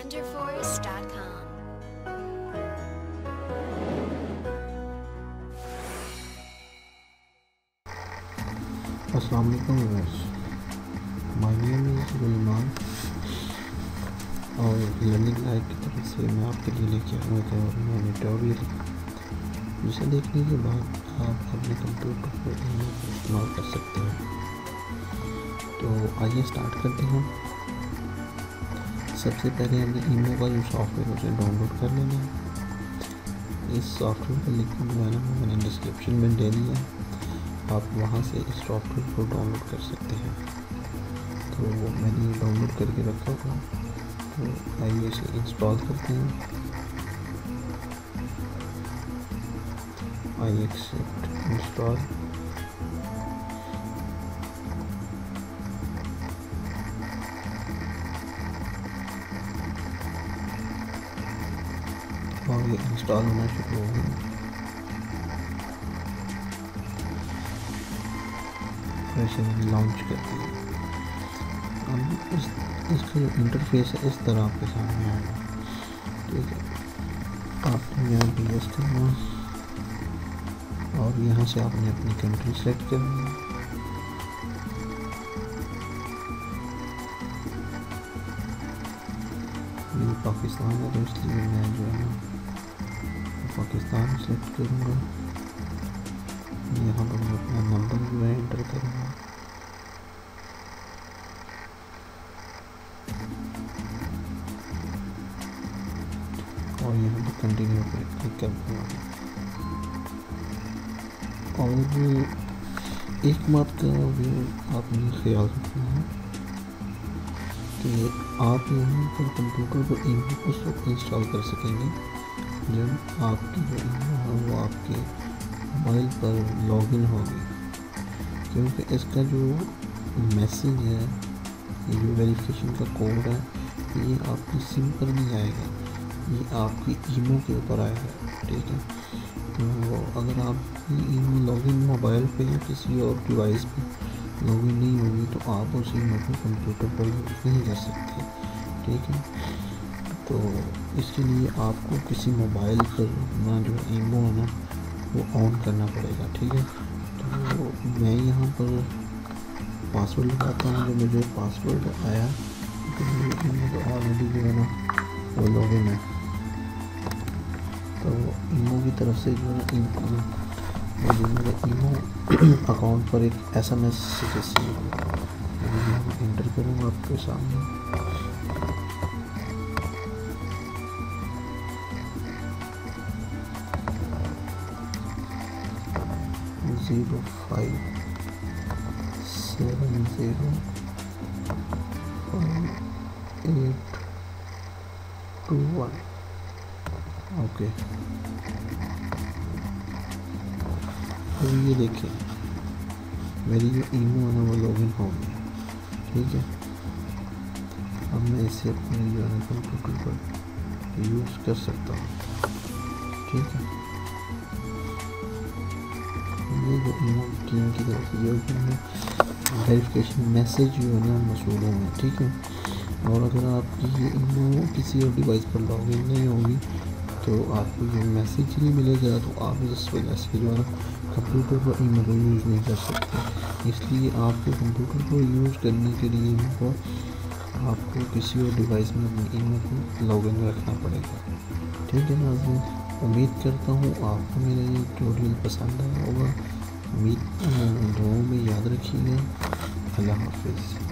genderforce.com. अस्सलाम वालेकुम viewers, my name is गुलमान और लर्निंग लाइफ की तरफ से मैं आपके लिए लेके आया था और मैंने ट्यूटोरियल जिसे देखने के बाद आप अपने कंप्यूटर पर ईमेल को इस्तेमाल कर सकते हैं। तो आइए स्टार्ट करते हैं। सबसे पहले हमें ईमेल का जो सॉफ्टवेयर है उसे डाउनलोड कर लेना है। इस सॉफ्टवेयर का लिंक जो है ना मैंने डिस्क्रिप्शन में दे दिया है, आप वहाँ से इस सॉफ्टवेयर को डाउनलोड कर सकते हैं। तो मैंने डाउनलोड करके रखा था, तो आइए इसे इंस्टॉल करते हैं। I accept install. और ये इंस्टॉल होना शुरू हो गया। वैसे मैंने लॉन्च कर दिया। अब इसका जो इंटरफेस है इस तरह आपके सामने आएगा। ठीक है, आपने यहाँ पे यूज़ करना और यहाँ से आपने अपनी कंट्री सेलेक्ट करनी है। ये पाकिस्तान है तो इसलिए मैं जो है पाकिस्तान सेलेक्ट करूँगा। यहाँ पर मैं अपना नंबर जो है एंटर करूँगा। और यहाँ पर कंटिन्यू पर क्लिक कर दूँगा। और एक बात का भी आपने ख्याल रखना है कि आप यहाँ पर कंप्यूटर पर ईमेल उस वक्त इंस्टॉल कर सकेंगे जब आपकी जो ईमेल है वो आपके मोबाइल पर लॉगिन होगी, क्योंकि इसका जो मैसेज है, ये जो वेरिफिकेशन का कोड है, ये आपकी सिम पर नहीं आएगा, ये आपकी ईमो के ऊपर आएगा। ठीक है, तो अगर आपकी ईमो लॉगिन मोबाइल पे या किसी और डिवाइस पे लॉगिन नहीं होगी तो आप उस ईमो को कंप्यूटर पर यूज़ नहीं कर सकते। ठीक है, तो इसके लिए आपको किसी मोबाइल पर ना जो ईमो है ना वो ऑन करना पड़ेगा। ठीक है, तो मैं यहाँ पर पासवर्ड लगाता हूँ। जो मुझे पासवर्ड आया तो तो ऑलरेडी जो है ना वो लॉगिन है, तो ईमो की तरफ से जो है मुझे मेरे ईमो अकाउंट पर एक SMS रिसीव हुआ। मैं एंटर करूँगा आपके सामने। ज़ीरो 5 7 0 5 8 2 1। ओके, तो ये देखिए मेरी जो ईमो है ना वो लॉगिन हो गई। ठीक है, अब मैं इसे अपने जो है कंप्यूटर पर यूज़ कर सकता हूँ। ठीक है, ये जो ईमो टीम की तरफ से वेरिफिकेशन मैसेज जो है ना मसूलों में। ठीक है, और अगर आपकी ये ईमो किसी और डिवाइस पर लॉगिन नहीं होगी तो आपको ये मैसेज नहीं मिलेगा, तो आप इस वजह से जो है ना कंप्यूटर पर ईमो को यूज़ नहीं कर सकते। इसलिए आपको कंप्यूटर को यूज़ करने के लिए आपको किसी और डिवाइस में अपनी ईमो को लॉगिन रखना पड़ेगा। ठीक है नाज़रीन, उम्मीद करता हूँ आपको मेरा ये ट्यूटोरियल पसंद आया होगा। उम्मीद दुआओं में याद रखिएगा। अल्लाह हाफिज़।